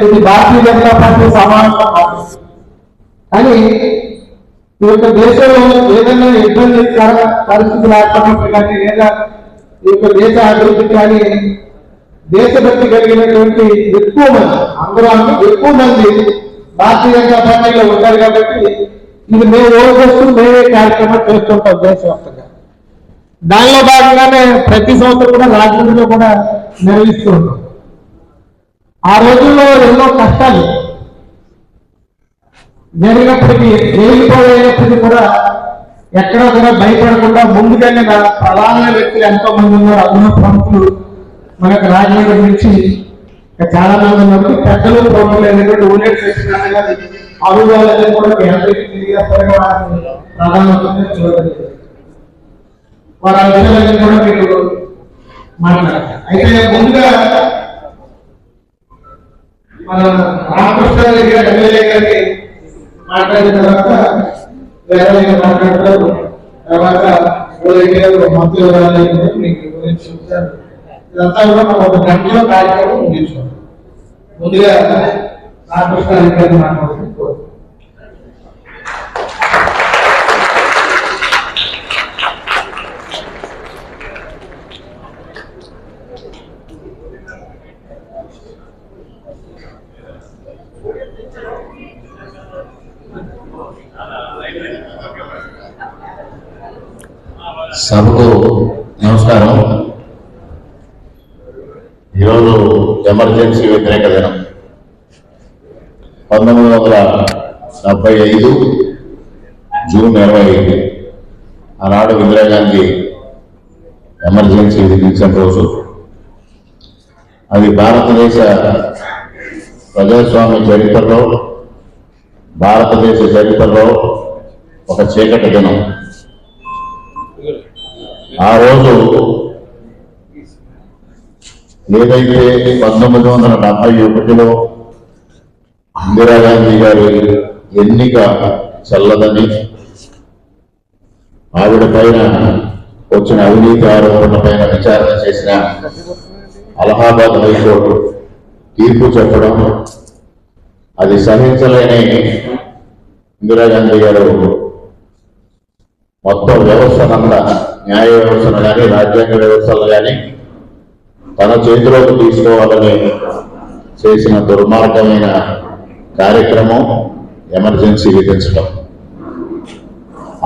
ఇది భారతీయ జనతా పార్టీ సమావేశం కానీ ఈ యొక్క దేశంలో ఏదైనా ఇబ్బందికర పరిస్థితులు ఏర్పడినప్పుడు కానీ లేదా ఈ యొక్క దేశ అభివృద్ధి కానీ దేశభక్తి కలిగినటువంటి ఎక్కువ మంది అందరూ ఎక్కువ మంది భారతీయ జనతా పార్టీలో ఉంటారు కాబట్టి ఇది మేము ఓటు మేమే కార్యక్రమం చేస్తుంటాం దేశవ్యాప్తంగా. దానిలో భాగంగానే ప్రతి సంవత్సరం కూడా రాజమండ్రిలో కూడా నిర్వహిస్తూ ఉంటాం. ఆ రోజుల్లో ఎన్నో కష్టాలు జరిగినప్పటికీ జరిగిపోయినప్పటికీ కూడా ఎక్కడా కూడా భయపడకుండా ముందుగానే ప్రధాన వ్యక్తులు ఎంతో మంది ఉన్నారు. అందులో ప్రముఖులు మనకు రాజమండ్రి నుంచి చాలా మంది ఉన్నారు. పెద్దలు ప్రముఖులు అయినటువంటి ఊరేట్ సత్యనారాయణ గారి అభివృద్ధి కూడా ప్రధానమంత్రి వారి విషయాలన్నీ కూడా మీకు మాట్లాడతారు. అయితే ముందుగా మన రామకృష్ణ గారి ఎమ్మెల్యే గారికి మాట్లాడిన తర్వాత వేరే మాట్లాడతారు. తర్వాత మంత్రులు మీకు గురించి చెప్తారు. ఇదంతా కూడా మనం ఒక గంటలో కార్యక్రమం ముగించుకోవాలి. ముందుగా రామకృష్ణ గారిని మాట్లాడుతూ సభకు నమస్కారం. ఈరోజు ఎమర్జెన్సీ వ్యతిరేక దినం. 1975 జూన్ 25 ఆనాడు ఇందిరాగాంధీ ఎమర్జెన్సీ విధించిన రోజు. అది భారతదేశ ప్రజాస్వామ్య చరిత్రలో, భారతదేశ చరిత్రలో ఒక చీకటి దినం. ఆ రోజు ఏదైతే 1971లో ఇందిరాగాంధీ గారి ఎన్నిక చెల్లదని, ఆవిడ పైన వచ్చిన అవినీతి ఆరోపణల పైన విచారణ చేసిన అలహాబాద్ హైకోర్టు తీర్పు చెప్పడం, అది సహించలేని ఇందిరాగాంధీ గారు మొత్తం వ్యవస్థనంతా, న్యాయ వ్యవస్థను కానీ రాజ్యాంగ వ్యవస్థలు కానీ తన చేతిలోకి తీసుకోవాలని చేసిన దుర్మార్గమైన కార్యక్రమం ఎమర్జెన్సీ విధించడం.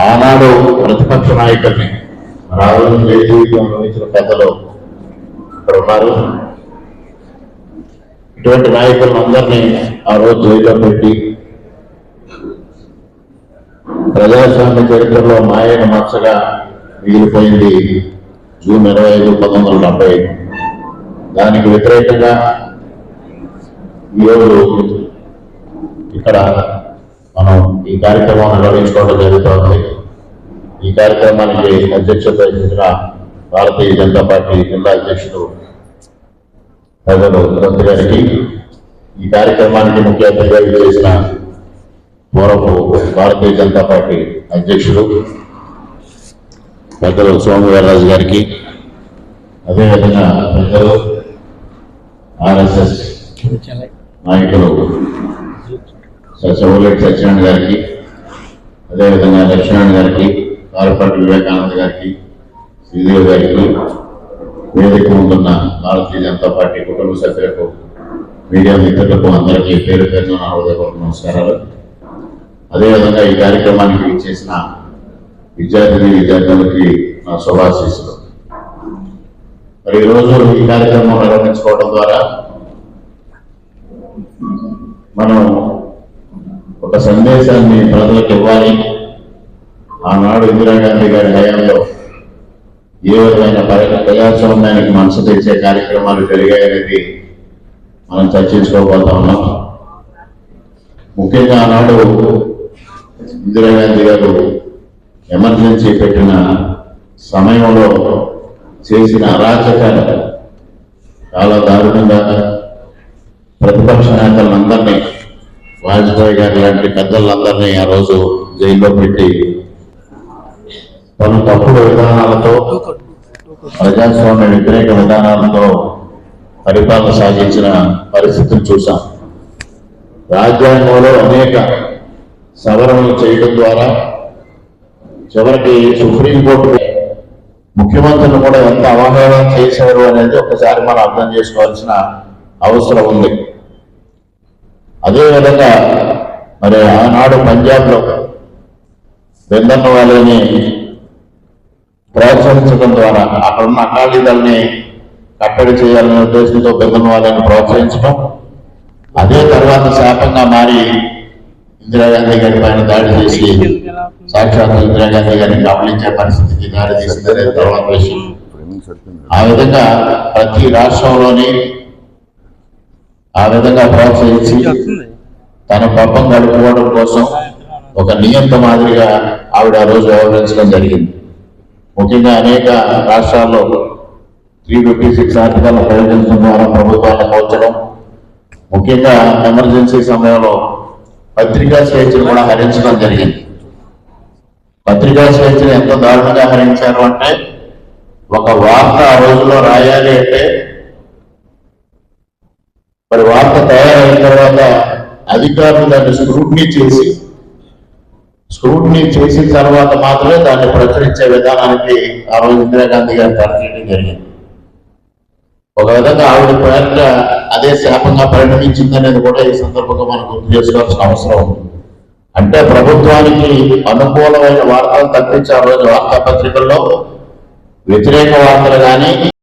ఆనాడు ప్రతిపక్ష నాయకుల్ని రాహుల్ వహించిన పెద్దలు ఇక్కడ ఉన్నారు. ఇటువంటి నాయకులందరినీ ఆ రోజు జైల్లో పెట్టి ప్రజాస్వామ్య చరిత్రలో మాయన మచ్చగా మిగిలిపోయింది జూన్ 25, 1975. దానికి వ్యతిరేకంగా ఈరోజు ఇక్కడ మనం ఈ కార్యక్రమం నిర్వహించుకోవడం జరుగుతోంది. ఈ కార్యక్రమానికి అధ్యక్షత వహించిన భారతీయ జనతా పార్టీ జిల్లా అధ్యక్షుడు పెద్దలు దత్త గారికి, ఈ కార్యక్రమానికి ముఖ్య అతిథిగా చేసిన పూర్వపు భారతీయ జనతా పార్టీ అధ్యక్షుడు పెద్దలు సోమవీర్రాజు గారికి, అదేవిధంగా పెద్దలు ఆర్ఎస్ఎస్ నాయకులు ఊరేట్ సత్యనారాయణ గారికి, అదేవిధంగా లక్ష్మణ్ గారికి, కారపాటి వివేకానంద గారికి, శ్రీదేవి గారికి, వేదిక ముందున్న భారతీయ జనతా పార్టీ కుటుంబ సభ్యులకు, మీడియా మిత్రులకు అందరికీ పేరు పేరున నా హృదయపూర్వక నమస్కారాలు. అదేవిధంగా ఈ కార్యక్రమానికి చేసిన విద్యార్థులకి నా శుభాశీస్సులు. మరి ఈరోజు ఈ కార్యక్రమం నిర్వహించుకోవడం ద్వారా మనం ఒక సందేశాన్ని ప్రజలకు ఇవ్వాలి. ఆనాడు ఇందిరాగాంధీ గారి హయాంలో ఏ విధమైన ప్రజాస్వామ్యానికి మనసు తెచ్చే కార్యక్రమాలు జరిగాయనేది మనం చర్చించుకోబోతా ఉన్నాం. ముఖ్యంగా ఆనాడు ఇందిరాగాంధీ గారు ఎమర్జెన్సీ పెట్టిన సమయంలో చేసిన అరాచకాలు చాలా దారుణంగా ప్రతిపక్ష నేతలందరినీ, వాజ్పేయి గారి లాంటి పెద్దలందరినీ ఆ రోజు జైల్లో పెట్టి తను తప్పుడు విధానాలతో, ప్రజాస్వామ్య వ్యతిరేక విధానాలతో పరిపాలన సాగించిన పరిస్థితిని చూసాం. రాజ్యాంగంలో అనేక సవరణలు చేయడం ద్వారా చివరికి సుప్రీంకోర్టు ముఖ్యమంత్రిని కూడా ఎంత అవహేళన చేశారు అనేది ఒకసారి మనం అర్థం చేసుకోవాల్సిన అవసరం ఉంది. అదేవిధంగా మరి ఆనాడు పంజాబ్లో బెందన్న వాళ్ళని ప్రోత్సహించడం ద్వారా అక్కడున్న అకాలీదల్ని కట్టడి చేయాలనే ఉద్దేశంతో బెందన్న వాళ్ళని ప్రోత్సహించడం, అదే తర్వాత శాపంగా మారి ఇందిరాగాంధీ గారి పైన దాడి చేసి సాక్షాత్ ఇందిరాగాంధీ గారిని గమనించే పరిస్థితికి దాడి చేసిందనే తర్వాత విషయం. ఆ విధంగా ప్రతి రాష్ట్రంలోని ఆ విధంగా ప్రోత్సహించి తన పబ్బం గడుపుకోవడం కోసం ఒక నియంత మాదిరిగా ఆవిడ ఆ రోజు వ్యవహరించడం జరిగింది. ముఖ్యంగా అనేక రాష్ట్రాల్లో 356 ఆర్టికల్ ప్రయోగించడం ద్వారా ప్రభుత్వాన్ని పోల్చడం, ముఖ్యంగా ఎమర్జెన్సీ సమయంలో పత్రికా స్వేచ్ఛను కూడా హరించడం జరిగింది. పత్రికా స్వేచ్ఛను ఎంత దారుణంగా హరించారు అంటే, ఒక వార్త ఆ రోజుల్లో రాయాలి అంటే మరి వార్త తయారైన తర్వాత అధికారులు దాన్ని స్క్రూటినీ చేసిన తర్వాత మాత్రమే దాన్ని ప్రచురించే విధానానికి ఆ రోజు ఇందిరాగాంధీ గారి తరలించడం జరిగింది. ఒక విధంగా ఆవిడ పేరిట అదే శాపంగా పరిణమించిందనేది కూడా ఈ సందర్భంగా మనం గుర్తు చేసుకోవాల్సిన అవసరం ఉంది. అంటే ప్రభుత్వానికి అనుకూలమైన వార్తలు తప్పించి ఆ రోజు వార్తాపత్రికల్లో వ్యతిరేక వార్తలు కానీ